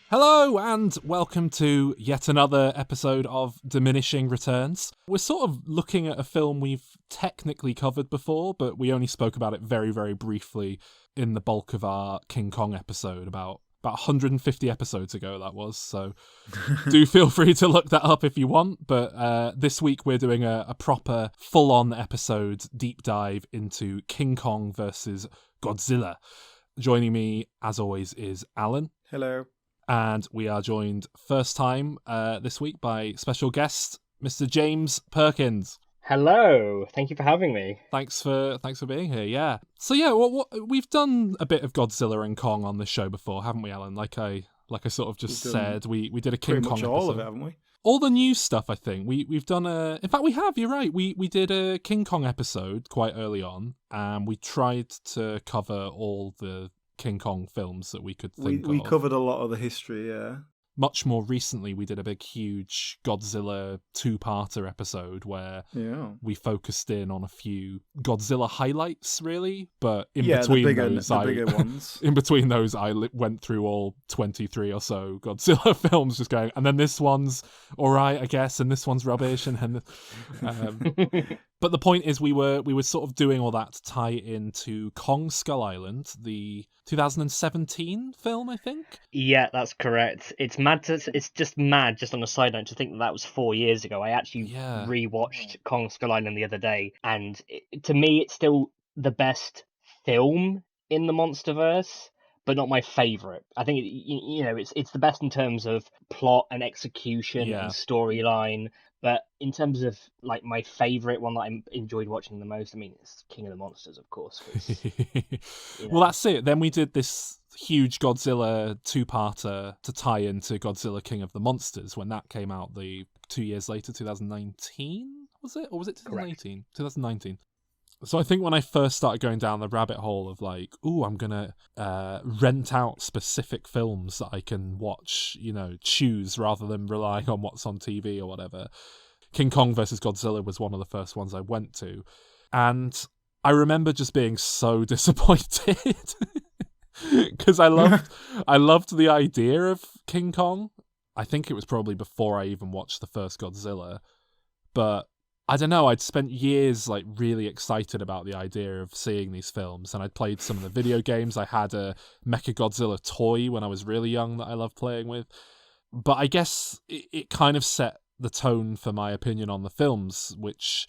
Hello and welcome to yet another episode of Diminishing Returns. We're sort of looking at a film we've technically covered before, but we only spoke about it very, very briefly in the bulk of our King Kong episode about 150 episodes ago that was, so do feel free to look that up if you want. But this week we're doing a proper full-on episode deep dive into King Kong versus Godzilla. Joining me, as always, is Alan. Hello. And we are joined first time this week by special guest, Mr. James Perkins. Hello, thank you for having me. Thanks for being here. Yeah. So yeah, what we've done a bit of Godzilla and Kong on this show before, haven't we, Alan? Like I sort of just said, we did a King Kong pretty much episode. all of it, haven't we? All the new stuff, I think. We've done in fact we have, you're right. We did a King Kong episode quite early on, and we tried to cover all the King Kong films that we could think of. We covered a lot of the history, yeah. Much more recently, we did a big, huge Godzilla two-parter episode where we focused in on a few Godzilla highlights, really. But in between those, I went through all 23 or so Godzilla films, just going, and then this one's all right, I guess, and this one's rubbish, and But the point is, we were sort of doing all that to tie into Kong Skull Island, the 2017 film, I think. Yeah, that's correct. It's mad. It's just mad. Just on a side note, to think that was 4 years ago. I actually rewatched Kong Skull Island the other day, and to me, it's still the best film in the MonsterVerse, but not my favorite. I think it's the best in terms of plot and execution and storyline. But in terms of like my favourite one that I enjoyed watching the most, I mean, it's King of the Monsters, of course. Well, that's it. Then we did this huge Godzilla two-parter to tie into Godzilla King of the Monsters when that came out 2 years later, 2019, was it? Or was it 2018? 2019. So I think when I first started going down the rabbit hole of like, I'm going to rent out specific films that I can watch, choose rather than relying on what's on TV or whatever, King Kong versus Godzilla was one of the first ones I went to. And I remember just being so disappointed because I loved the idea of King Kong. I think it was probably before I even watched the first Godzilla, but I don't know, I'd spent years like really excited about the idea of seeing these films, and I'd played some of the video games. I had a Mechagodzilla toy when I was really young that I loved playing with. But I guess it kind of set the tone for my opinion on the films, which,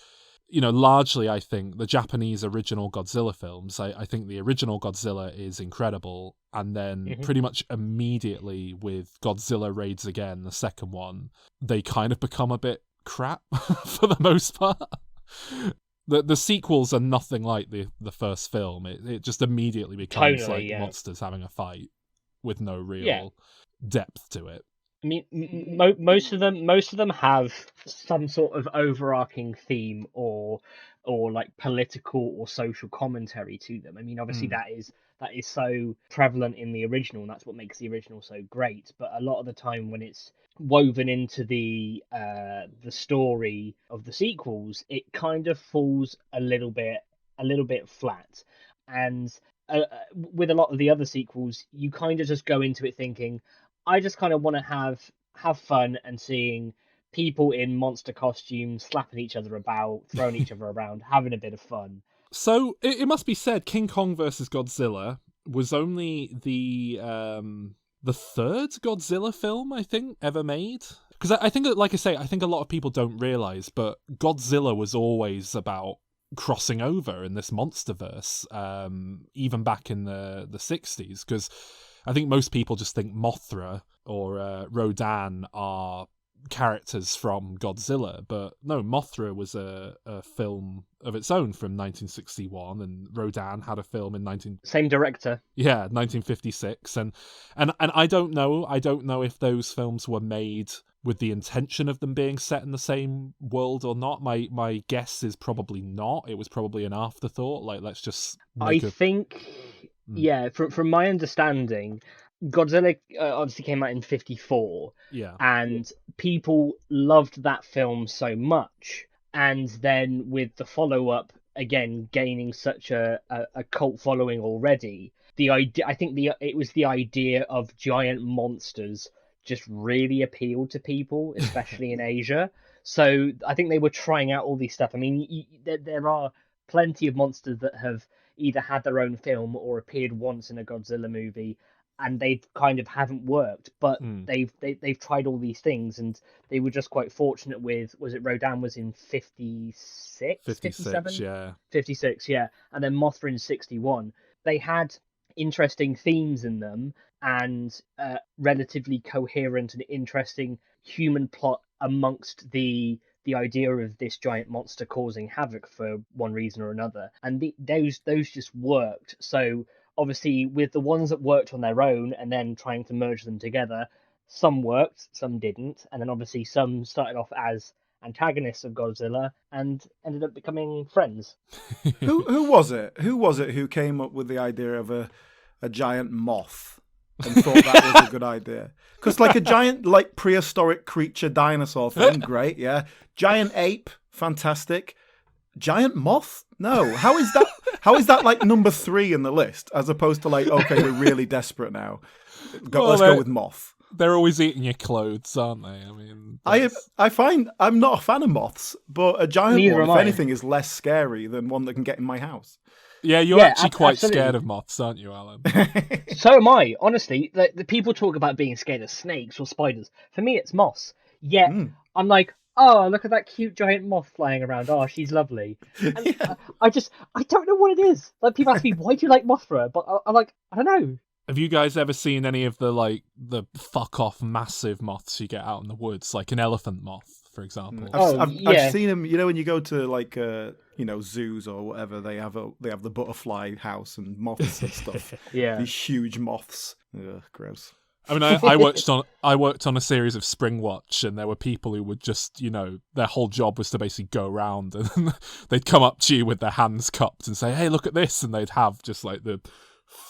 largely I think the Japanese original Godzilla films, I think the original Godzilla is incredible, and then pretty much immediately with Godzilla Raids Again, the second one, they kind of become a bit crap for the most part. The sequels are nothing like the first film. It just immediately becomes monsters having a fight with no real depth to it. I mean, most of them have some sort of overarching theme or like political or social commentary to them. I mean, obviously that is so prevalent in the original, and that's what makes the original so great. But a lot of the time, when it's woven into the story of the sequels, it kind of falls a little bit flat. And with a lot of the other sequels, you kind of just go into it thinking, I just kind of want to have fun and seeing people in monster costumes slapping each other about, throwing each other around, having a bit of fun. So it must be said, King Kong versus Godzilla was only the third Godzilla film, I think, ever made. Because I think, like I say, I think a lot of people don't realise, but Godzilla was always about crossing over in this MonsterVerse, even back in the 60s, because I think most people just think Mothra or Rodan are characters from Godzilla, but no, Mothra was a film of its own from 1961, and Rodan had a film in same director. 1956, and I don't know if those films were made with the intention of them being set in the same world or not. My guess is probably not. It was probably an afterthought, like let's just from my understanding, Godzilla obviously came out in 1954, and people loved that film so much, and then with the follow-up again gaining such a cult following already, it was the idea of giant monsters just really appealed to people, especially in Asia. So I think they were trying out all these stuff. I mean, there are plenty of monsters that have either had their own film or appeared once in a Godzilla movie, and they kind of haven't worked. But they've tried all these things, and they were just quite fortunate with, was it Rodan was in 56? 56, yeah. 56, yeah. And then Mothra in 61. They had interesting themes in them and relatively coherent and interesting human plot amongst the idea of this giant monster causing havoc for one reason or another, and those just worked. So obviously with the ones that worked on their own and then trying to merge them together, some worked, some didn't, and then obviously some started off as antagonists of Godzilla and ended up becoming friends. Who was it? Who was it who came up with the idea of a giant moth and thought that was a good idea? Because like a giant, like prehistoric creature dinosaur thing, great, yeah. Giant ape, fantastic. Giant moth? No. How is that? How is that like number 3 in the list as opposed to like, okay, we're really desperate now. Let's go with moth. They're always eating your clothes, aren't they? I mean, I find I'm not a fan of moths, but a giant Neither one, am if I. anything, is less scary than one that can get in my house. Yeah, you're actually quite absolutely. scared of moths, aren't you, Alan? So am I, honestly. The people talk about being scared of snakes or spiders. For me, it's moths. Yet I'm like, oh, look at that cute giant moth flying around. Oh, she's lovely. And I don't know what it is. Like, people ask me, why do you like Mothra? But I'm like, I don't know. Have you guys ever seen any of the fuck off massive moths you get out in the woods, like an elephant moth, for example? I've seen them. You know, when you go to like zoos or whatever, they have the butterfly house and moths and stuff. Yeah, these huge moths. Ugh, gross. I mean, I worked on a series of Spring Watch, and there were people who would just, their whole job was to basically go around, and they'd come up to you with their hands cupped and say, "Hey, look at this," and they'd have just like the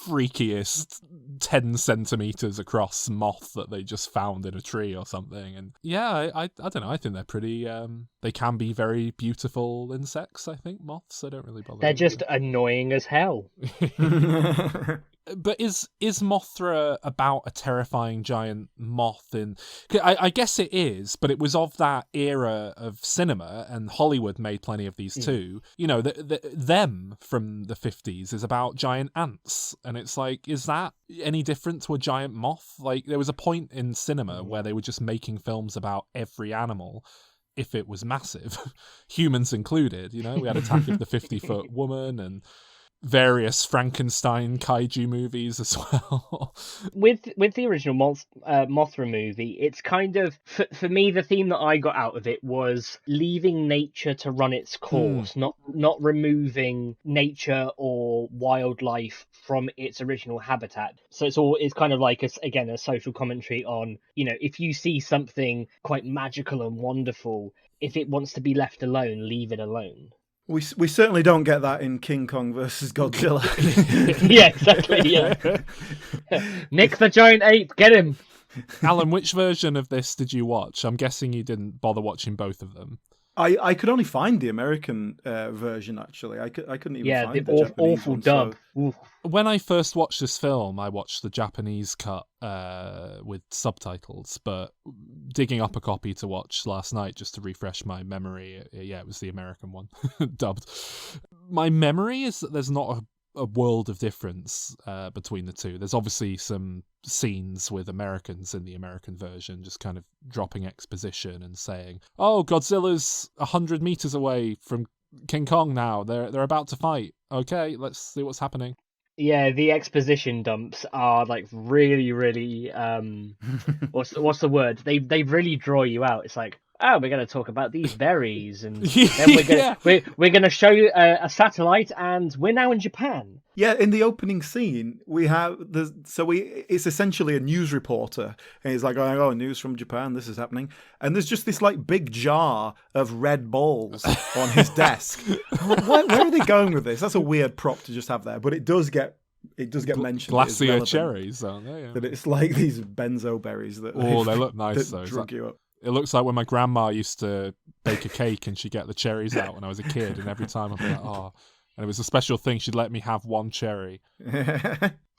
freakiest 10 centimeters across moth that they just found in a tree or something. And yeah, I don't know, I think they're pretty they can be very beautiful insects. I think moths, I don't really bother. They're just annoying as hell. But is Mothra about a terrifying giant moth? I guess it is, but it was of that era of cinema, and Hollywood made plenty of these too. Them from the 50s is about giant ants, and it's like, is that any different to a giant moth? Like, there was a point in cinema where they were just making films about every animal if it was massive, humans included. We had Attack of the 50-Foot Woman and various Frankenstein kaiju movies as well. With the original Mothra movie, it's kind of, for me, the theme that I got out of it was leaving nature to run its course, not removing nature or wildlife from its original habitat. So it's kind of like a social commentary on, if you see something quite magical and wonderful, if it wants to be left alone, leave it alone. We certainly don't get that in King Kong versus Godzilla. Yeah, exactly. Yeah. Nick the giant ape, get him. Alan, which version of this did you watch? I'm guessing you didn't bother watching both of them. I could only find the American version, actually. I couldn't even find the Japanese awful one, dub. So... When I first watched this film, I watched the Japanese cut with subtitles, but digging up a copy to watch last night just to refresh my memory, it was the American one, dubbed. My memory is that there's not a world of difference between the two. There's obviously some scenes with Americans in the American version just kind of dropping exposition and saying, "Oh, Godzilla's 100 meters away from King Kong now. They're about to fight. Okay, let's see what's happening." Yeah, the exposition dumps are like really, really what's the word? They really draw you out. It's like, oh, we're going to talk about these berries, and then we're going to show you a satellite, and we're now in Japan. Yeah, in the opening scene, it's essentially a news reporter, and he's like, "Oh, news from Japan, this is happening," and there's just this like big jar of red balls on his desk. Where are they going with this? That's a weird prop to just have there, but it does get mentioned. Glacier cherries, aren't they? Yeah. That it's like these benzo berries that they look nice though. Drug you up. It looks like when my grandma used to bake a cake and she'd get the cherries out when I was a kid, and every time I'd be like, oh. And it was a special thing. She'd let me have one cherry.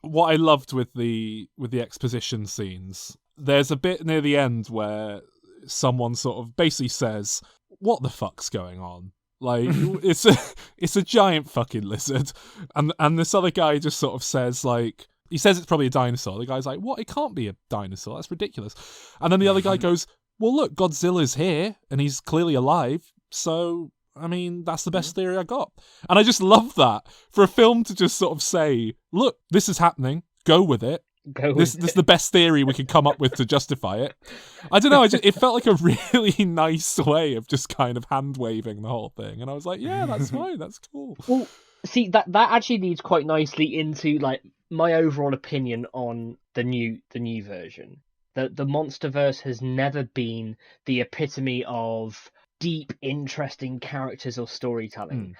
What I loved with the exposition scenes, there's a bit near the end where someone sort of basically says, what the fuck's going on? Like, it's a giant fucking lizard. And this other guy just sort of says, like, he says it's probably a dinosaur. The guy's like, what? It can't be a dinosaur. That's ridiculous. And then the other guy goes, well, look, Godzilla's here and he's clearly alive. So, I mean, that's the best theory I got. And I just love that for a film to just sort of say, look, this is happening. Go with it. This is the best theory we can come up with to justify it. I don't know. It felt like a really nice way of just kind of hand waving the whole thing. And I was like, yeah, that's fine. That's cool. Well, see, that actually leads quite nicely into like my overall opinion on the new version. The MonsterVerse has never been the epitome of deep, interesting characters or storytelling.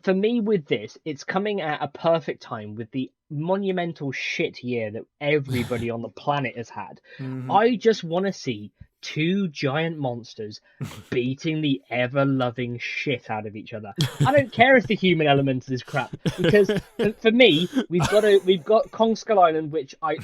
For me, with this, it's coming at a perfect time with the monumental shit year that everybody on the planet has had. I just want to see two giant monsters beating the ever-loving shit out of each other. I don't care if the human element is crap, because for me, we've got Kong Skull Island, which I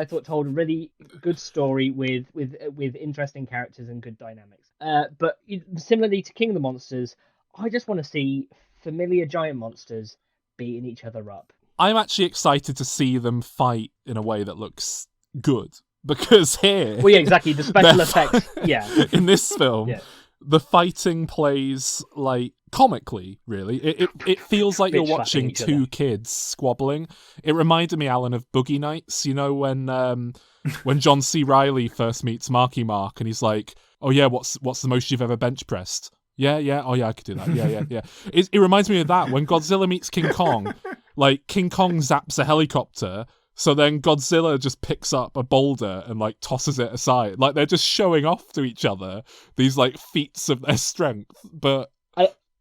thought told a really good story with interesting characters and good dynamics. But similarly to King of the Monsters, I just want to see familiar giant monsters beating each other up. I'm actually excited to see them fight in a way that looks good. Because here... Well, yeah, exactly. The special effects, yeah. In this film, the fighting plays, like, comically, really. It feels like you're watching two kids squabbling. It reminded me, Alan, of Boogie Nights. You know, when John C. Reilly first meets Marky Mark, and he's like, oh, yeah, what's the most you've ever bench pressed? Yeah, oh, yeah, I could do that. Yeah. It reminds me of that. When Godzilla meets King Kong, like, King Kong zaps a helicopter... So then Godzilla just picks up a boulder and, like, tosses it aside. Like, they're just showing off to each other these, like, feats of their strength. But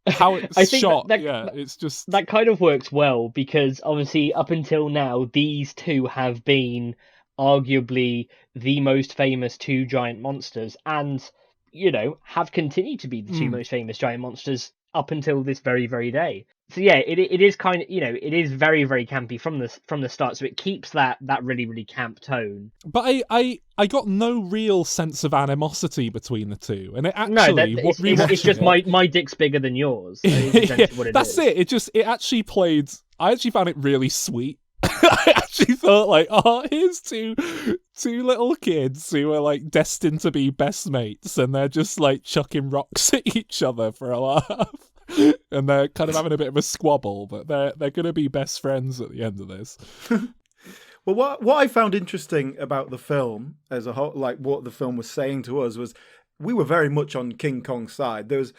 how it's shot, it's just... That kind of works well, because, obviously, up until now, these two have been arguably the most famous two giant monsters, and, you know, have continued to be the two most famous giant monsters up until this very, very day. So yeah, it is kind of, you know, it is very, very campy from the start. So it keeps that really, really camp tone. But I got no real sense of animosity between the two, and it actually it's just my dick's bigger than yours. That's it. It actually played. I actually found it really sweet. I actually thought, like, oh, here's two little kids who are, like, destined to be best mates, and they're just, like, chucking rocks at each other for a laugh. And they're kind of having a bit of a squabble, but they're going to be best friends at the end of this. Well, what I found interesting about the film as a whole, like what the film was saying to us, was we were very much on King Kong's side. There was,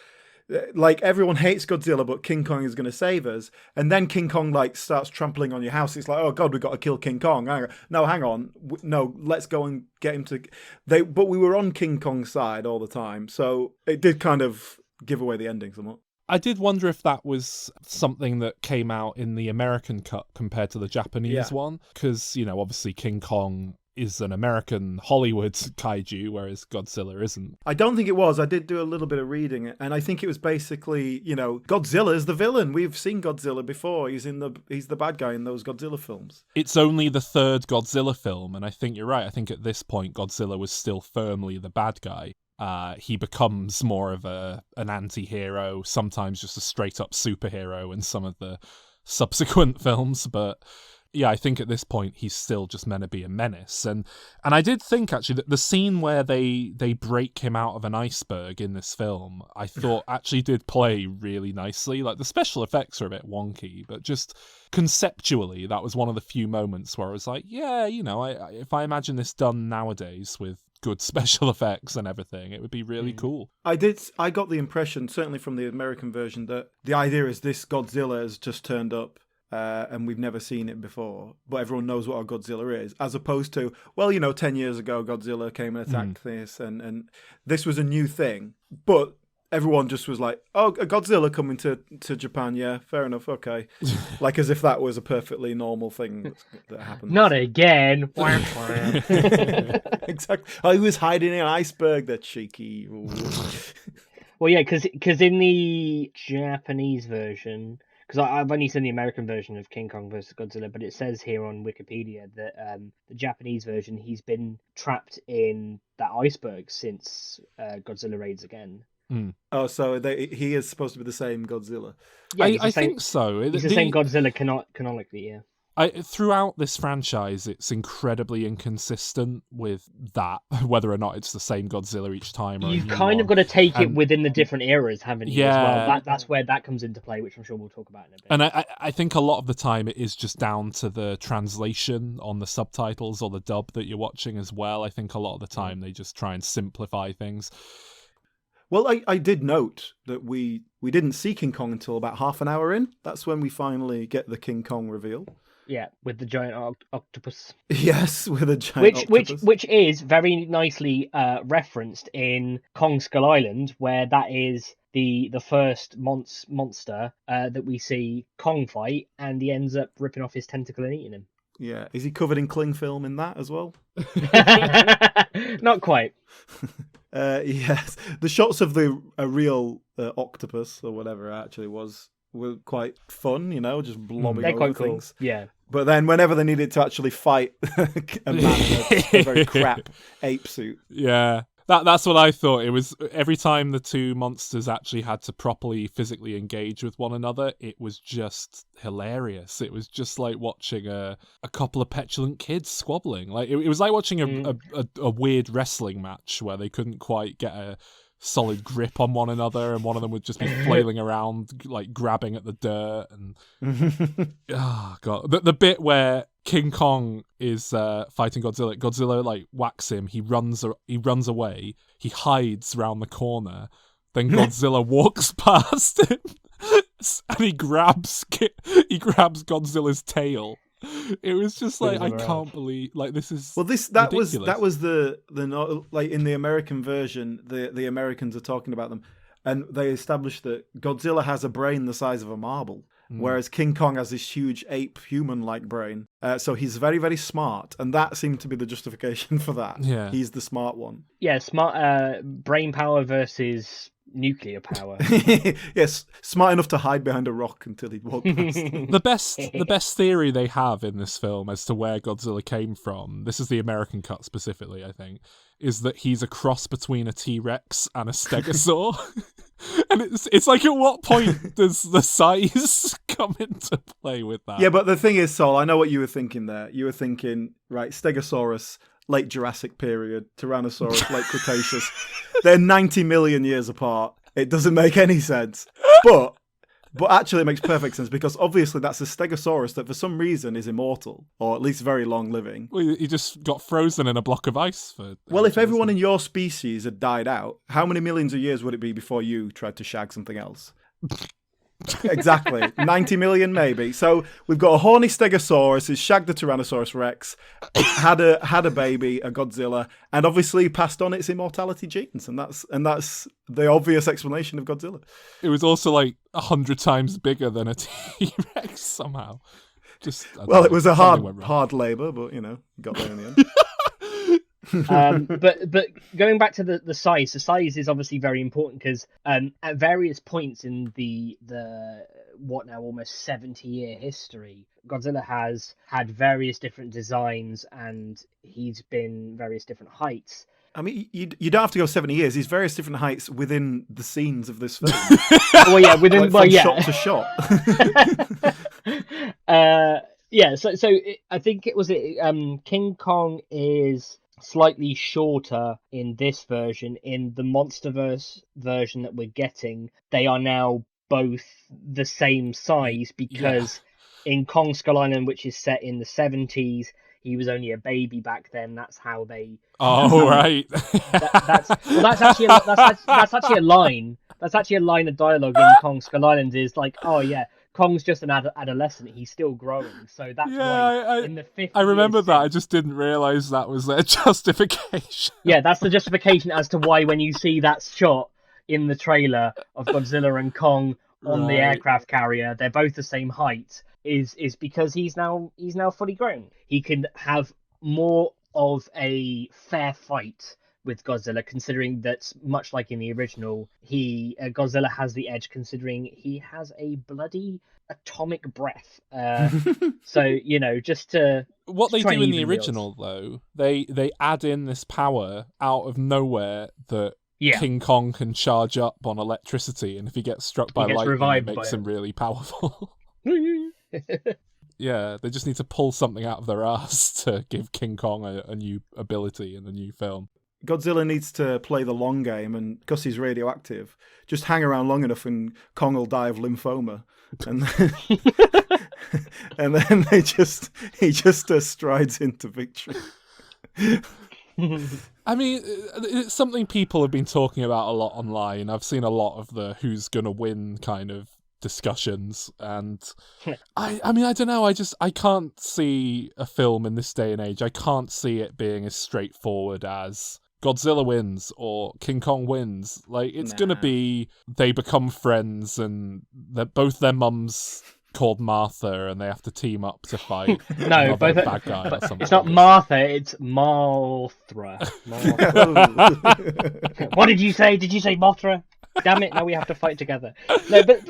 like, everyone hates Godzilla, but King Kong is going to save us. And then King Kong, like, starts trampling on your house. It's like, oh God, we've got to kill King Kong. Hang on. No, let's go and get him to... But we were on King Kong's side all the time. So it did kind of give away the ending somewhat. I did wonder if that was something that came out in the American cut compared to the Japanese one. Because, you know, obviously King Kong is an American Hollywood kaiju, whereas Godzilla isn't. I don't think it was. I did do a little bit of reading, and I think it was basically, you know, Godzilla is the villain. We've seen Godzilla before. He's the bad guy in those Godzilla films. It's only the third Godzilla film, and I think you're right. I think at this point Godzilla was still firmly the bad guy. He becomes more of an anti-hero, sometimes just a straight-up superhero in some of the subsequent films, but yeah, I think at this point he's still just meant to be a menace. And I did think, actually, that the scene where they break him out of an iceberg in this film, I thought actually did play really nicely. Like, the special effects are a bit wonky, but just conceptually, that was one of the few moments where I was like, yeah, you know, if I imagine this done nowadays with good special effects and everything, it would be really cool. I got the impression, certainly from the American version, that the idea is this Godzilla has just turned up and we've never seen it before, but everyone knows what a Godzilla is, as opposed to, well, you know, 10 years ago Godzilla came and attacked this, and this was a new thing. But everyone just was like, "Oh, a Godzilla coming to Japan? Yeah, fair enough. Okay," like as if that was a perfectly normal thing that happens. Not again. Exactly. Oh, he was hiding in an iceberg. That cheeky. Well, yeah, because in the Japanese version, because I've only seen the American version of King Kong versus Godzilla, but it says here on Wikipedia that the Japanese version, he's been trapped in that iceberg since Godzilla raids again. Oh, so he is supposed to be the same Godzilla. Yeah, I think so. He's the same Godzilla canonically, yeah. Throughout this franchise, it's incredibly inconsistent with that, whether or not it's the same Godzilla each time. Or You've kind of got to take it within the different eras, haven't you? Yeah. As well? That's where that comes into play, which I'm sure we'll talk about in a bit. And I think a lot of the time it is just down to the translation on the subtitles or the dub that you're watching as well. I think a lot of the time they just try and simplify things. Well, I did note that we didn't see King Kong until about half an hour in. That's when we finally get the King Kong reveal. Yeah, with the giant octopus. Yes, with a giant octopus. Which is very nicely referenced in Kong Skull Island, where that is the first monster that we see Kong fight, and he ends up ripping off his tentacle and eating him. Yeah, is he covered in cling film in that as well? Not quite. Yes, the shots of a real octopus or whatever it actually were quite fun, just blobbing They're over quite things. Cool. Yeah. But then whenever they needed to actually fight a man in a very crap ape suit. Yeah. That's what I thought. It was every time the two monsters actually had to properly physically engage with one another, it was just hilarious. It was just like watching a couple of petulant kids squabbling. Like it was like watching a weird wrestling match where they couldn't quite get a solid grip on one another, and one of them would just be flailing around, like grabbing at the dirt. And oh god, the bit where King Kong is fighting Godzilla like whacks him. He runs away. He hides round the corner. Then Godzilla walks past him, and he grabs Godzilla's tail. It was just like, I can't believe, like, this is that ridiculous. was the like in the American version, the Americans are talking about them, and they established that Godzilla has a brain the size of a marble, whereas King Kong has this huge ape human-like brain. So he's very, very smart, and that seemed to be the justification for that. Yeah, he's the smart one. Yeah, smart brain power versus nuclear power. Yes, smart enough to hide behind a rock until he'd walk past. The best theory they have in this film as to where Godzilla came from, this is the American cut specifically, I think, is that he's a cross between a T-Rex and a Stegosaur. And it's like, at what point does the size come into play with that? Yeah, but the thing is, Sol, I know what you were thinking there. You were thinking, right, Stegosaurus, late Jurassic period, Tyrannosaurus, late Cretaceous. They're 90 million years apart. It doesn't make any sense. But actually it makes perfect sense, because obviously that's a Stegosaurus that for some reason is immortal, or at least very long living. Well, he just got frozen in a block of ice. Well, if everyone in your species had died out, how many millions of years would it be before you tried to shag something else? Exactly. 90 million maybe. So we've got a horny Stegosaurus who's shagged the Tyrannosaurus Rex, had a baby, a Godzilla, and obviously passed on its immortality genes, and that's the obvious explanation of Godzilla. It was also like 100 times bigger than a T-Rex somehow. It was a hard labour, but got there in the end. But going back to the size is obviously very important, because at various points in the almost 70-year history, Godzilla has had various different designs, and he's been various different heights. I mean, you don't have to go 70 years. He's various different heights within the scenes of this film. Well, yeah, from shot to shot. Yeah, so I think it was King Kong is slightly shorter in this version. In the MonsterVerse version that we're getting, they are now both the same size, because in Kong Skull Island, which is set in the 70s, he was only a baby back then. That's how they. Oh, right. That's actually a line. That's actually a line of dialogue in Kong Skull Island. Is like, oh yeah, Kong's just an adolescent. He's still growing. So that's why in the 50s. I remember that. I just didn't realise that was their justification. Yeah, that's the justification as to why when you see that shot, in the trailer of Godzilla and Kong on the Right. aircraft carrier, they're both the same height, is because he's now fully grown. He can have more of a fair fight with Godzilla, considering that, much like in the original, Godzilla has the edge, considering he has a bloody atomic breath. So, you know, just to... What they try do and in the even original, though, they add in this power out of nowhere that Yeah. King Kong can charge up on electricity, and if he gets struck by gets lightning, it revived makes by him really powerful. Yeah, they just need to pull something out of their ass to give King Kong a new ability in a new film. Godzilla needs to play the long game, and because he's radioactive, just hang around long enough and Kong will die of lymphoma. And then, and then he just strides into victory. I mean, it's something people have been talking about a lot online. I've seen a lot of the who's gonna win kind of discussions, and I mean, I don't know, I can't see a film in this day and age, I can't see it being as straightforward as Godzilla wins or King Kong wins. Like, it's gonna be they become friends and both their mums called Martha and they have to team up to fight No, another bad guy or something. It's not Martha, it's Mothra. What did you say? Did you say Mothra? Damn it! Now we have to fight together. No, but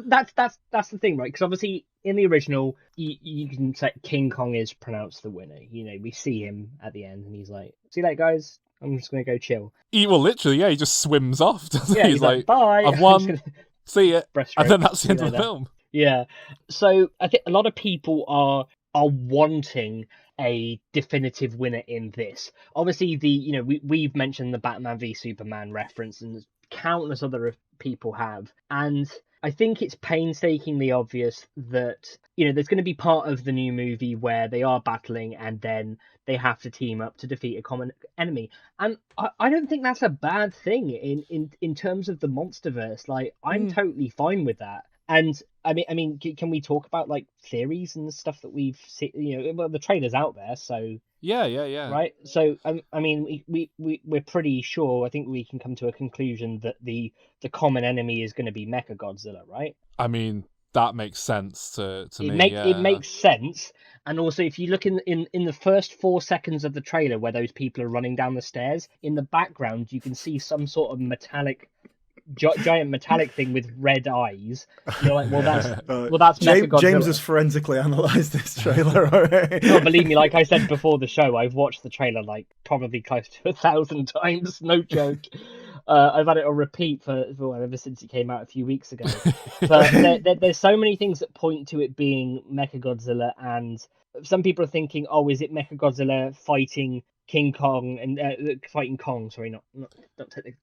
that's the thing, right? Because obviously in the original, you can say King Kong is pronounced the winner. You know, we see him at the end, and he's like, "See you later, guys. I'm just gonna go chill." Well, literally, yeah, he just swims off. Doesn't Yeah, he? he's like, "Bye. I've won. See ya." And then that's the end of the later. film. Yeah. So I think a lot of people are wanting a definitive winner in this. Obviously, we've mentioned the Batman v Superman reference, and countless other people have, and I think it's painstakingly obvious that there's going to be part of the new movie where they are battling and then they have to team up to defeat a common enemy, and I don't think that's a bad thing in terms of the Monsterverse. Like, I'm totally fine with that. And I mean, can we talk about like theories and stuff that we've seen? Well, the trailer's out there, so yeah. Right. So I mean, we're pretty sure. I think we can come to a conclusion that the common enemy is going to be Mechagodzilla, right? I mean, that makes sense to me. It makes sense. And also, if you look in the first 4 seconds of the trailer where those people are running down the stairs, in the background you can see some sort of giant metallic thing with red eyes. You're like, well, that's Mechagodzilla. James has forensically analysed this trailer already. No, believe me, like I said before the show, I've watched the trailer like probably close to 1,000 times. No joke. I've had it on repeat for ever since it came out a few weeks ago. But there's so many things that point to it being Mechagodzilla, and some people are thinking, oh, is it Mechagodzilla fighting King Kong and fighting Kong? Sorry, not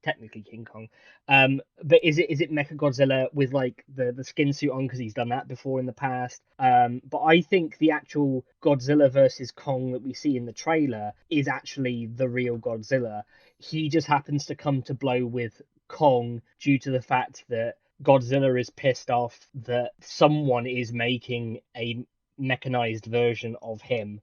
technically King Kong. But is it Mechagodzilla with like the skin suit on, because he's done that before in the past? But I think the actual Godzilla versus Kong that we see in the trailer is actually the real Godzilla. He just happens to come to blow with Kong due to the fact that Godzilla is pissed off that someone is making a mechanized version of him.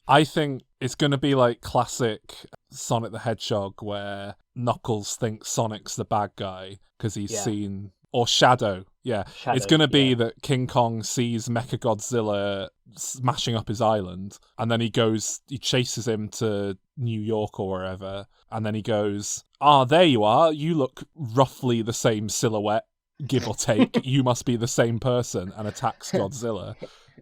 I think it's going to be like classic Sonic the Hedgehog, where Knuckles thinks Sonic's the bad guy because he's seen... Or Shadow, yeah. It's going to be that King Kong sees Mechagodzilla smashing up his island, and then he chases him to New York or wherever, and then he goes, there you are, you look roughly the same silhouette, give or take, you must be the same person, and attacks Godzilla,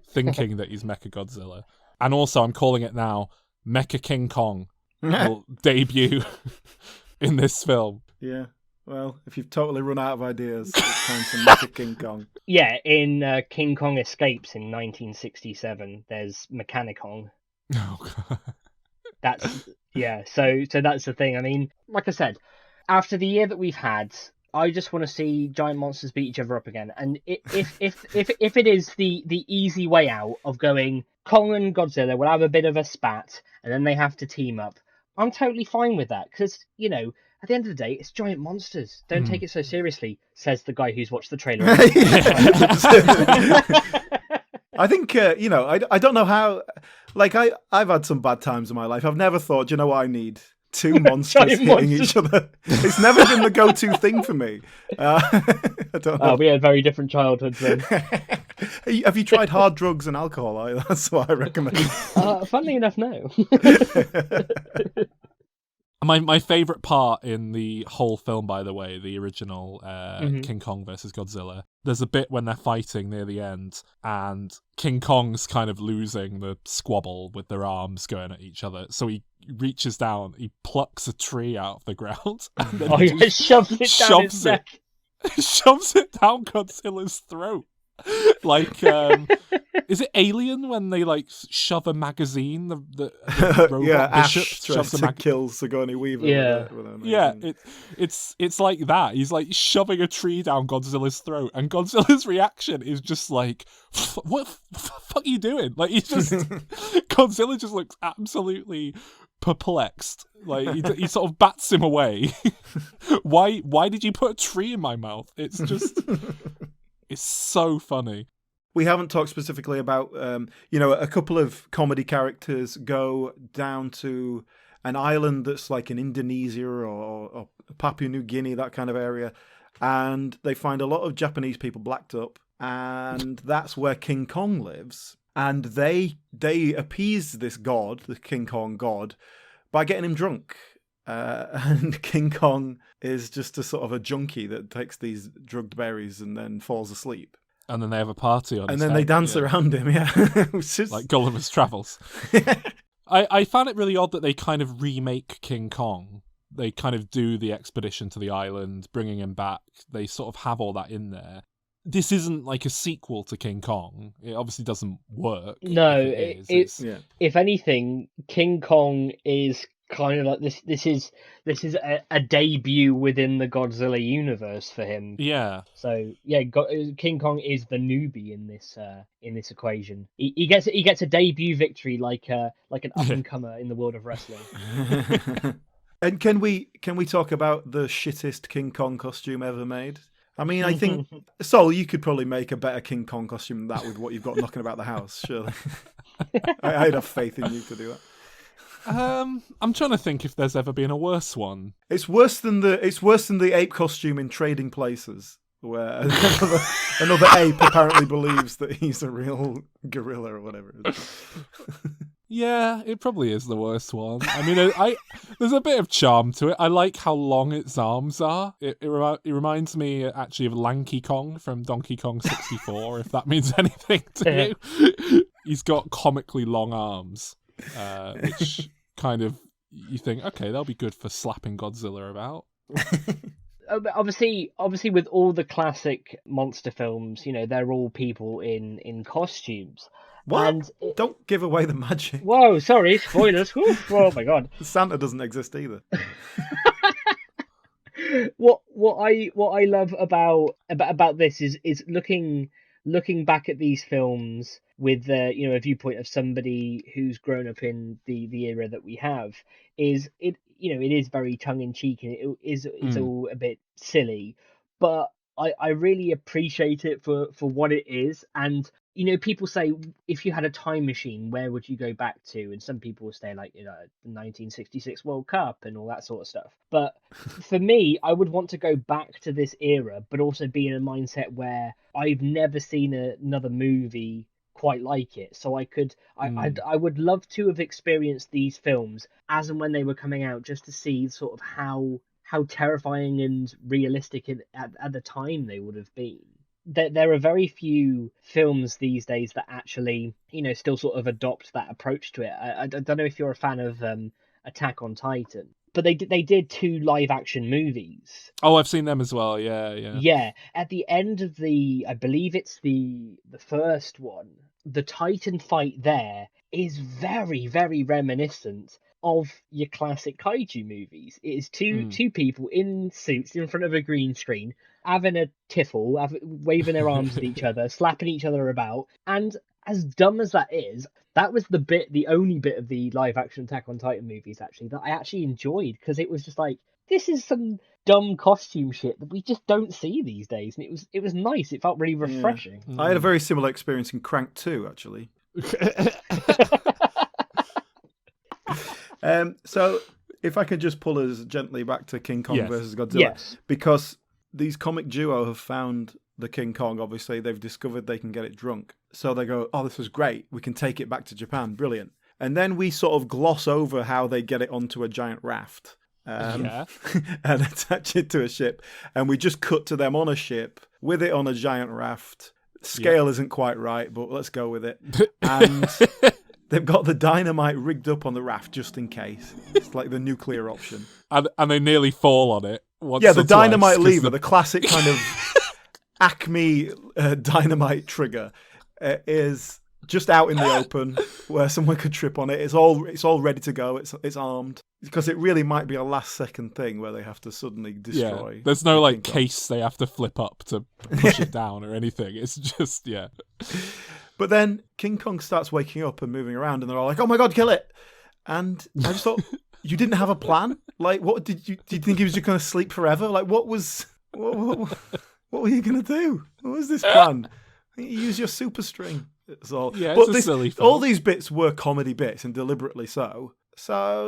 thinking that he's Mechagodzilla. And also, I'm calling it now, Mecha King Kong will debut in this film. Yeah. Well, if you've totally run out of ideas, it's time to Mecha King Kong. Yeah, in King Kong Escapes in 1967, there's Mechanicong. Oh, God. So that's the thing. I mean, like I said, after the year that we've had, I just want to see giant monsters beat each other up again. And if it is the easy way out of going, Kong and Godzilla will have a bit of a spat, and then they have to team up, I'm totally fine with that, because, at the end of the day, it's giant monsters. Don't take it so seriously, says the guy who's watched the trailer. I think, I don't know how... Like, I've had some bad times in my life. I've never thought, you know what I need? two monsters hitting each other. It's never been the go-to thing for me. I don't know. We had very different childhoods then. Have you tried hard drugs and alcohol? That's what I recommend. Funnily enough, no. My favourite part in the whole film, by the way, the original King Kong versus Godzilla, there's a bit when they're fighting near the end and King Kong's kind of losing the squabble with their arms going at each other. So he reaches down, he plucks a tree out of the ground and then he shoves it down his neck. Shoves it down Godzilla's throat. Like, is it Alien when they like shove a magazine? The robot Bishop shoves to kill Sigourney Weaver. Yeah, it's like that. He's like shoving a tree down Godzilla's throat, and Godzilla's reaction is just like, "What the fuck are you doing?" Like Godzilla just looks absolutely perplexed. Like he sort of bats him away. Why did you put a tree in my mouth? It's just. It's so funny. We haven't talked specifically about, a couple of comedy characters go down to an island that's like in Indonesia or Papua New Guinea, that kind of area, and they find a lot of Japanese people blacked up, and that's where King Kong lives. And they appease this god, the King Kong god, by getting him drunk. And King Kong is just a sort of a junkie that takes these drugged berries and then falls asleep. And then they have a party on his And then head, they dance around him, Just... Like Gulliver's Travels. I found it really odd that they kind of remake King Kong. They kind of do the expedition to the island, bringing him back. They sort of have all that in there. This isn't like a sequel to King Kong. It obviously doesn't work. No, if anything, King Kong is kind of like this is a debut within the Godzilla universe for him. Yeah. So yeah, King Kong is the newbie in this equation. He gets a debut victory like an up and comer in the world of wrestling. And can we talk about the shittest King Kong costume ever made? I mean, I think Sol, you could probably make a better King Kong costume than that with what you've got knocking about the house. Surely, I'd have faith in you to do that. I'm trying to think if there's ever been a worse one. It's worse than the ape costume in Trading Places, where another ape apparently believes that he's a real gorilla or whatever it is. Yeah, it probably is the worst one. I mean, there's a bit of charm to it. I like how long its arms are. It reminds me actually of Lanky Kong from Donkey Kong 64, if that means anything to you. He's got comically long arms, which kind of, you think, okay, they'll be good for slapping Godzilla about. Obviously, with all the classic monster films, they're all people in costumes. What? And don't give away the magic. Whoa, sorry, spoilers. Oh my god. Santa doesn't exist either. What I love about this is looking back at these films with a viewpoint of somebody who's grown up in the era that we have. Is it is very tongue in cheek and it's all a bit silly, but I really appreciate it for what it is. And people say, if you had a time machine, where would you go back to? And some people will say, like, the 1966 World Cup and all that sort of stuff. But for me, I would want to go back to this era, but also be in a mindset where I've never seen another movie quite like it. So I would love to have experienced these films as and when they were coming out, just to see sort of how terrifying and realistic at the time they would have been. There are very few films these days that actually, still sort of adopt that approach to it. I don't know if you're a fan of Attack on Titan, but they did 2 live action movies. Oh, I've seen them as well. Yeah. Yeah. At the end of I believe it's the first one, the Titan fight there is very, very reminiscent of your classic kaiju movies. It is two people in suits in front of a green screen, having a tiffle, waving their arms at each other, slapping each other about. And as dumb as that is, that was the only bit of the live action Attack on Titan movies actually that I actually enjoyed, because it was just like, this is some dumb costume shit that we just don't see these days, and it was nice. It felt really refreshing. Yeah. I had a very similar experience in Crank 2, actually. So if I could just pull us gently back to King Kong Yes. versus Godzilla, Yes. because these comic duo have found the King Kong. Obviously, they've discovered they can get it drunk, so they go, "Oh, this was great. We can take it back to Japan. Brilliant." And then we sort of gloss over how they get it onto a giant raft. Yeah. And attach it to a ship, and we just cut to them on a ship with it on a giant raft. Scale isn't quite right, but let's go with it. And they've got the dynamite rigged up on the raft just in case. It's like the nuclear option. And they nearly fall on it. Once Yeah, or the twice, dynamite 'cause lever, the classic kind of Acme dynamite trigger, is just out in the open where someone could trip on it. It's all ready to go. It's armed, because it really might be a last second thing where they have to suddenly destroy. Yeah, there's no the like King Kong. case they have to flip up to push it down or anything. It's just But then King Kong starts waking up and moving around, and they're all like, "Oh my god, kill it!" And I just thought, you didn't have a plan? Like, what did you think he was just going to sleep forever? Like, what were you going to do? What was this plan? You use your super string. It's all. Yeah, but it's a silly film. all these bits were comedy bits, and deliberately so. So,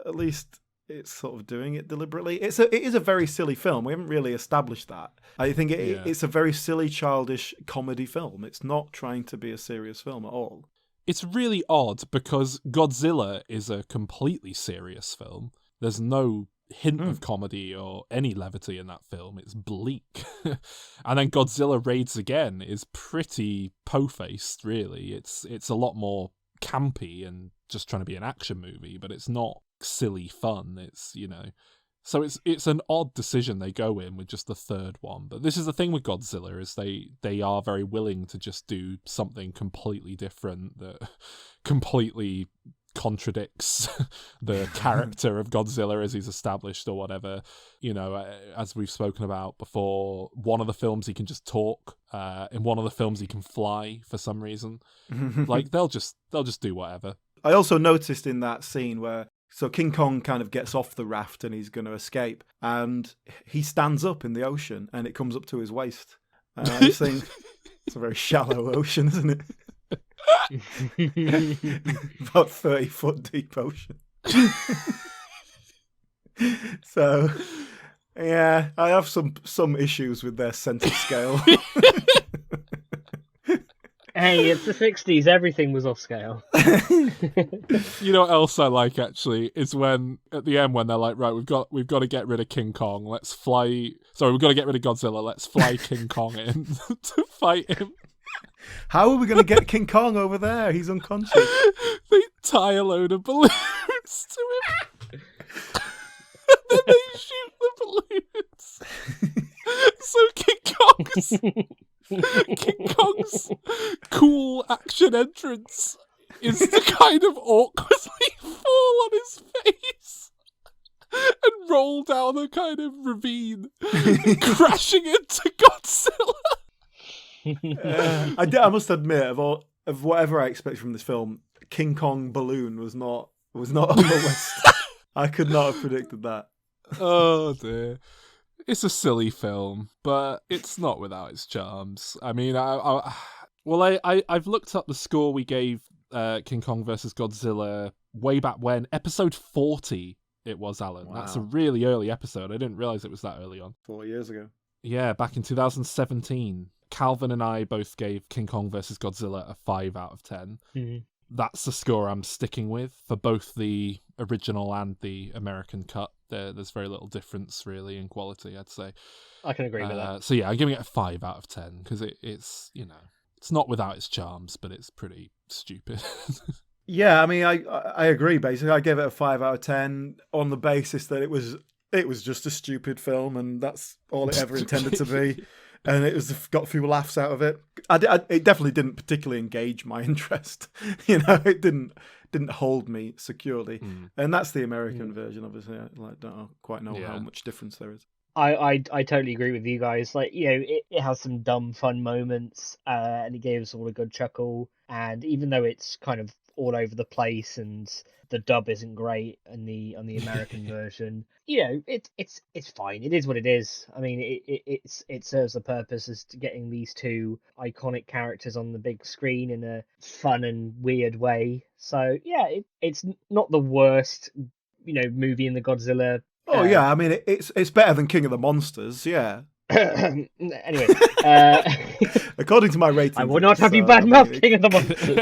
at least it's sort of doing it deliberately. It is a very silly film. We haven't really established that. I think it's a very silly, childish comedy film. It's not trying to be a serious film at all. It's really odd because Godzilla is a completely serious film. There's no hint of comedy or any levity in that film. It's bleak. And then Godzilla Raids Again is pretty po-faced, really. It's a lot more campy and just trying to be an action movie, but it's not silly fun. It's, so it's an odd decision they go in with just the third one. But this is the thing with Godzilla, is they are very willing to just do something completely different that completely contradicts the character of Godzilla as he's established or whatever. As we've spoken about before, one of the films he can just talk, in one of the films he can fly for some reason. Like they'll just do whatever. I also noticed in that scene where King Kong kind of gets off the raft and he's going to escape, and he stands up in the ocean and it comes up to his waist. I was saying, it's a very shallow ocean, isn't it? About 30-foot deep ocean. So, yeah, I have some issues with their sense of scale. Hey, it's the 60s. Everything was off scale. You know what else I like, actually, is when at the end when they're like, right, we've got to get rid of King Kong. We've got to get rid of Godzilla. Let's fly King Kong in to fight him. How are we going to get King Kong over there? He's unconscious. They tie a load of balloons to him. And then they shoot the balloons. So King Kong's cool action entrance is to kind of awkwardly fall on his face and roll down a kind of ravine, crashing into Godzilla. I must admit, of whatever I expect from this film, King Kong balloon was not on the list. I could not have predicted that. Oh dear. It's a silly film, but it's not without its charms. I mean, I've looked up the score we gave King Kong versus Godzilla way back when, episode 40 it was, Alan. Wow. That's a really early episode. I didn't realise it was that early on. 4 years ago. Yeah, back in 2017. Calvin and I both gave King Kong versus Godzilla a 5 out of 10. Mm-hmm. That's the score I'm sticking with for both the original and the American cut. There's very little difference really in quality, I'd say. I can agree with that. So yeah, I'm giving it a 5 out of 10 because it's it's not without its charms, but it's pretty stupid. Yeah, I mean, I agree. Basically, I gave it a 5 out of 10 on the basis that it was just a stupid film, and that's all it ever intended to be. And it got a few laughs out of it. It definitely didn't particularly engage my interest. It didn't hold me securely. And that's the American version, obviously. I don't quite know how much difference there is. I totally agree with you guys. Like, it has some dumb fun moments, and it gave us all a good chuckle. And even though it's kind of all over the place and the dub isn't great on the American version, it's fine. It is what it is. I mean, it serves the purpose as to getting these two iconic characters on the big screen in a fun and weird way. So yeah, it's not the worst movie in the Godzilla. Oh yeah, I mean it's better than King of the Monsters. Yeah. Anyway, according to my rating, I will not have you badmouth King of the Monsters.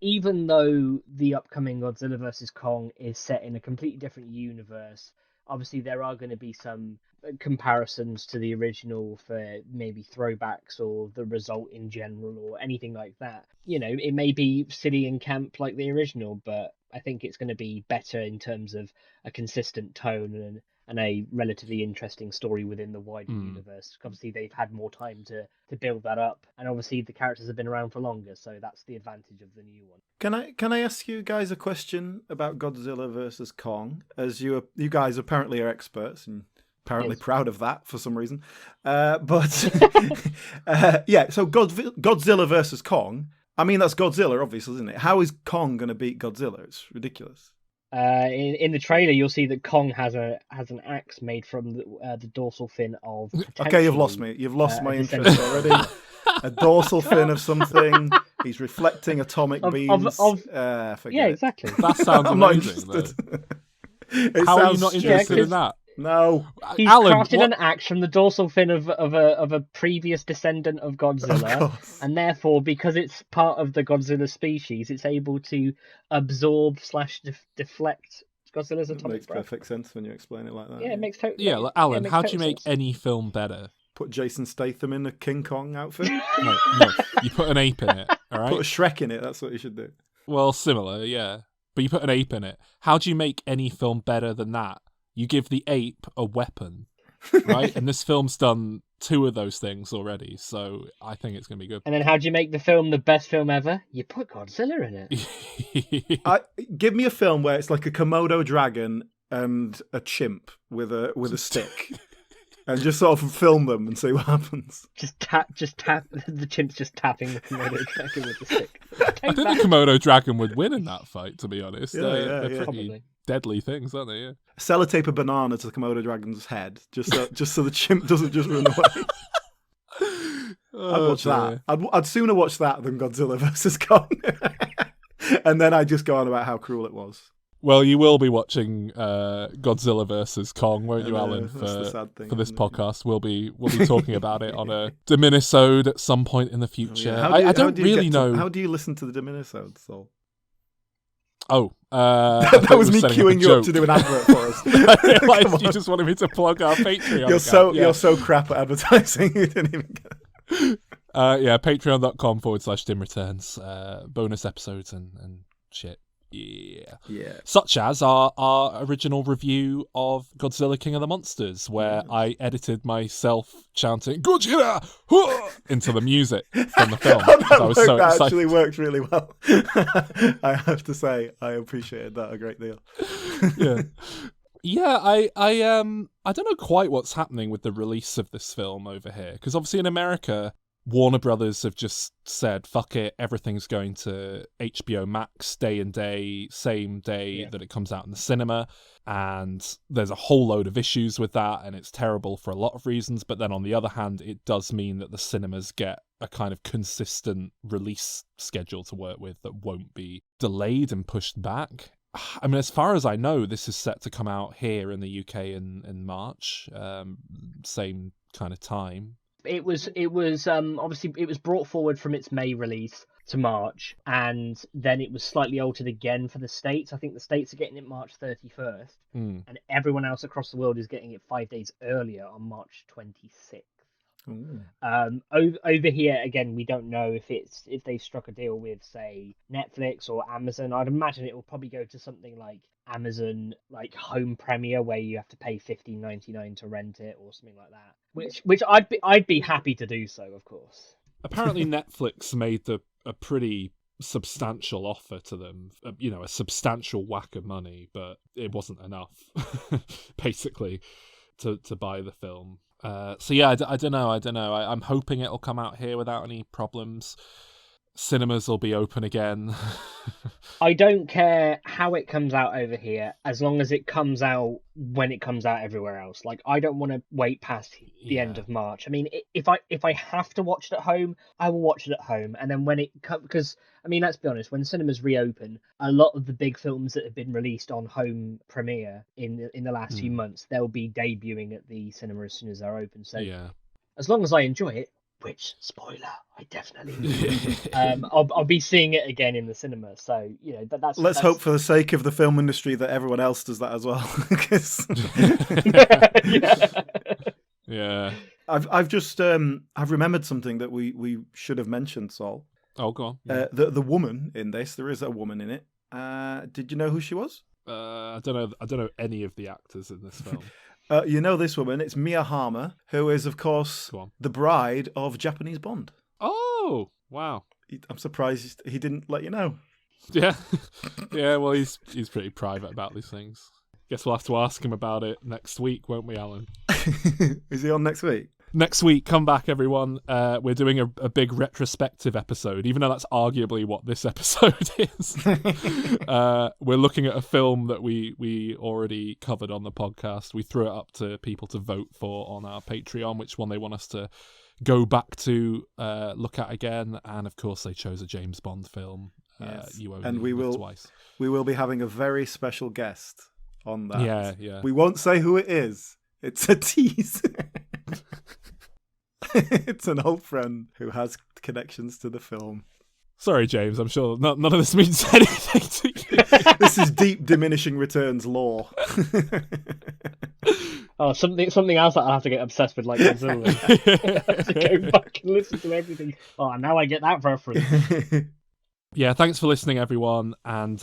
Even though the upcoming Godzilla vs. Kong is set in a completely different universe, obviously there are going to be some comparisons to the original for maybe throwbacks or the result in general or anything like that. It may be city and camp like the original, but I think it's going to be better in terms of a consistent tone and a relatively interesting story within the wider universe. Obviously, they've had more time to build that up, and obviously the characters have been around for longer, so that's the advantage of the new one. Can I ask you guys a question about Godzilla versus Kong? As you guys apparently are experts and apparently proud of that for some reason. But so Godzilla versus Kong. I mean, that's Godzilla, obviously, isn't it? How is Kong going to beat Godzilla? It's ridiculous. In the trailer, you'll see that Kong has an axe made from the dorsal fin of. Okay, you've lost me. You've lost my interest already. A dorsal fin of something. He's reflecting atomic beams. Yeah, exactly. That sounds amazing. How are you not interested in that? No, he's crafted an axe from the dorsal fin of a previous descendant of Godzilla, and therefore, because it's part of the Godzilla species, it's able to absorb / deflect Godzilla's atomic breath. Makes perfect sense when you explain it like that. Yeah, it makes total. Yeah, Alan, how do you make any film better? Put Jason Statham in a King Kong outfit. No, you put an ape in it. All right. Put a Shrek in it. That's what you should do. Well, similar, yeah. But you put an ape in it. How do you make any film better than that? You give the ape a weapon, right? And this film's done 2 of those things already, so I think it's going to be good. And then how do you make the film the best film ever? You put Godzilla in it. Give me a film where it's like a Komodo dragon and a chimp with a stick. And just sort of film them and see what happens. Just tap. The chimp's just tapping the Komodo dragon with the stick. I think the Komodo dragon would win in that fight, to be honest. Yeah, they're pretty probably deadly things, aren't they? Yeah. Sellotape a banana to the Komodo dragon's head, just so the chimp doesn't just run away. I'd watch that. I'd sooner watch that than Godzilla versus Kong. And then I'd just go on about how cruel it was. Well, you will be watching Godzilla versus Kong, won't you, Alan? For this podcast, we'll be talking about it on a Diminisode at some point in the future. Oh, yeah. I don't really know. How do you listen to the Diminisode, Saul? Oh, that was me queuing you up to do an advert for us. I realised you just wanted me to plug our Patreon. You're so crap at advertising. You didn't even get it. Patreon.com/DimReturns. Bonus episodes and shit. Yeah. Such as our original review of Godzilla King of the Monsters, where I edited myself chanting Godzilla into the music from the film. That actually worked really well. I have to say, I appreciated that a great deal. Yeah, I don't know quite what's happening with the release of this film over here, because obviously in America, Warner Brothers have just said, fuck it, everything's going to HBO Max day and day, same day that it comes out in the cinema. And there's a whole load of issues with that, and it's terrible for a lot of reasons. But then on the other hand, it does mean that the cinemas get a kind of consistent release schedule to work with that won't be delayed and pushed back. I mean, as far as I know, this is set to come out here in the UK in March, same kind of time. It was obviously it was brought forward from its May release to March, and then it was slightly altered again for the States. I think the States are getting it March 31st, and everyone else across the world is getting it 5 days earlier on March 26th. Over here again, we don't know if they struck a deal with, say, Netflix or Amazon. I'd imagine it will probably go to something like Amazon, like Home Premiere, where you have to pay $15.99 to rent it or something like that. Which I'd be happy to do so, of course. Apparently, Netflix made a pretty substantial offer to them, a substantial whack of money, but it wasn't enough, basically, to buy the film. So yeah, I don't know. I'm hoping it'll come out here without any problems. Cinemas will be open again. I don't care how it comes out over here, as long as it comes out when it comes out everywhere else. Like, I don't want to wait past the end of March. I mean, if I have to watch it at home, I will watch it at home. And then when it comes, because I mean, let's be honest, when cinemas reopen, a lot of the big films that have been released on home premiere in the last few months, they'll be debuting at the cinema as soon as they're open. So as long as I enjoy it, which, spoiler, I definitely will. I'll be seeing it again in the cinema. So, you know, Let's hope for the sake of the film industry that everyone else does that as well. Yeah. I've just I've remembered something that we should have mentioned, Saul. Oh, go on. The woman in this, there is a woman in it. Did you know who she was? I don't know any of the actors in this film. You know this woman, it's Mia Harmer, who is, of course, the bride of Japanese Bond. Oh, wow. I'm surprised he didn't let you know. Yeah. Yeah, well, he's pretty private about these things. Guess we'll have to ask him about it next week, won't we, Alan? Is he on next week? Next week, come back, everyone. We're doing a big retrospective episode, even though that's arguably what this episode is. We're looking at a film that we already covered on the podcast. We threw it up to people to vote for on our Patreon, which one they want us to go back to look at again. And, of course, they chose a James Bond film. Yes. You only and we live will twice. We will be having a very special guest on that. Yeah. We won't say who it is. It's a tease. It's an old friend who has connections to the film. Sorry, James. I'm sure none of this means anything to you. This is deep diminishing returns lore. Oh, something else that I'll have to get obsessed with, like Godzilla. I have to go back and listen to everything. Oh, now I get that reference. Yeah, thanks for listening, everyone. And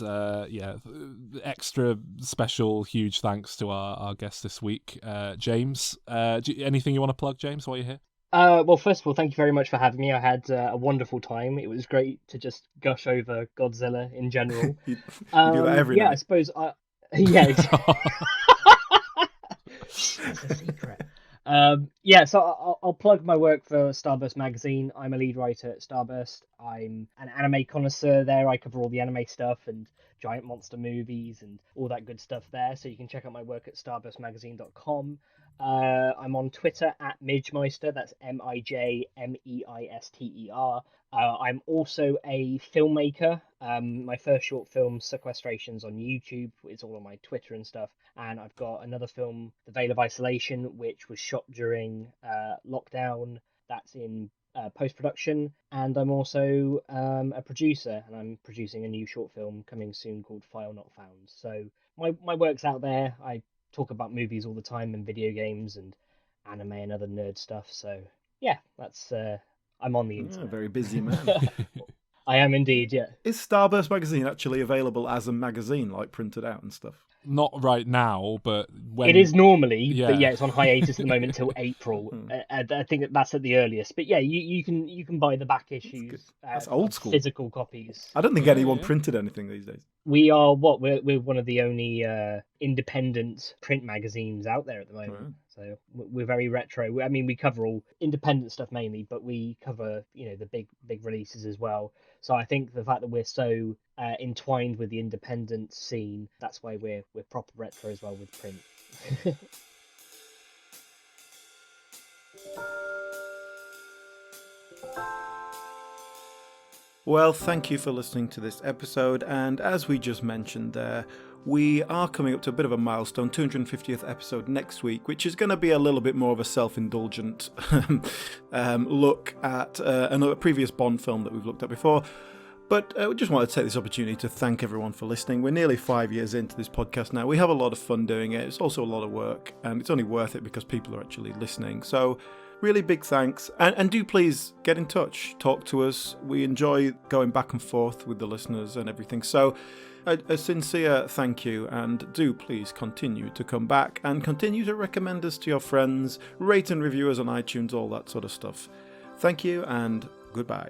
extra special, huge thanks to our guest this week, James. Anything you want to plug, James, while you're here? Well, first of all, thank you very much for having me. I had a wonderful time. It was great to just gush over Godzilla in general. you do that every night. I suppose. Yeah, exactly. That's a secret. So I'll plug my work for Starburst Magazine. I'm a lead writer at Starburst. I'm an anime connoisseur there. I cover all the anime stuff and giant monster movies and all that good stuff there. So you can check out my work at starburstmagazine.com. I'm on Twitter at Midgemeister. That's Mijmeister. I'm also a filmmaker. My first short film, Sequestration's on YouTube. It's all on my Twitter and stuff. And I've got another film, The Veil of Isolation, which was shot during lockdown. That's in post-production. And I'm also a producer, and I'm producing a new short film coming soon called File Not Found. So my work's out there. I talk about movies all the time and video games and anime and other nerd stuff. So yeah, that's I'm on the internet. Very busy man. I am indeed, yeah. Is Starburst Magazine actually available as a magazine, like printed out and stuff? Not right now, but when... It is normally, but yeah, it's on hiatus at the moment until April. I think that's at the earliest. But yeah, you can buy the back issues. That's old school. Physical copies. I don't think anyone printed anything these days. We are we're one of the only independent print magazines out there at the moment. Right. So we're very retro. I mean, we cover all independent stuff mainly, but we cover the big releases as well. So I think the fact that we're so entwined with the independent scene, that's why we're proper retro as well with print. Well, thank you for listening to this episode, and as we just mentioned there, we are coming up to a bit of a milestone, 250th episode next week, which is going to be a little bit more of a self-indulgent look at another previous Bond film that we've looked at before. But we just wanted to take this opportunity to thank everyone for listening. We're nearly 5 years into this podcast now. We have a lot of fun doing it. It's also a lot of work, and it's only worth it because people are actually listening. So really big thanks. And do please get in touch. Talk to us. We enjoy going back and forth with the listeners and everything. So a sincere thank you, and do please continue to come back and continue to recommend us to your friends, rate and review us on iTunes, all that sort of stuff. Thank you, and goodbye.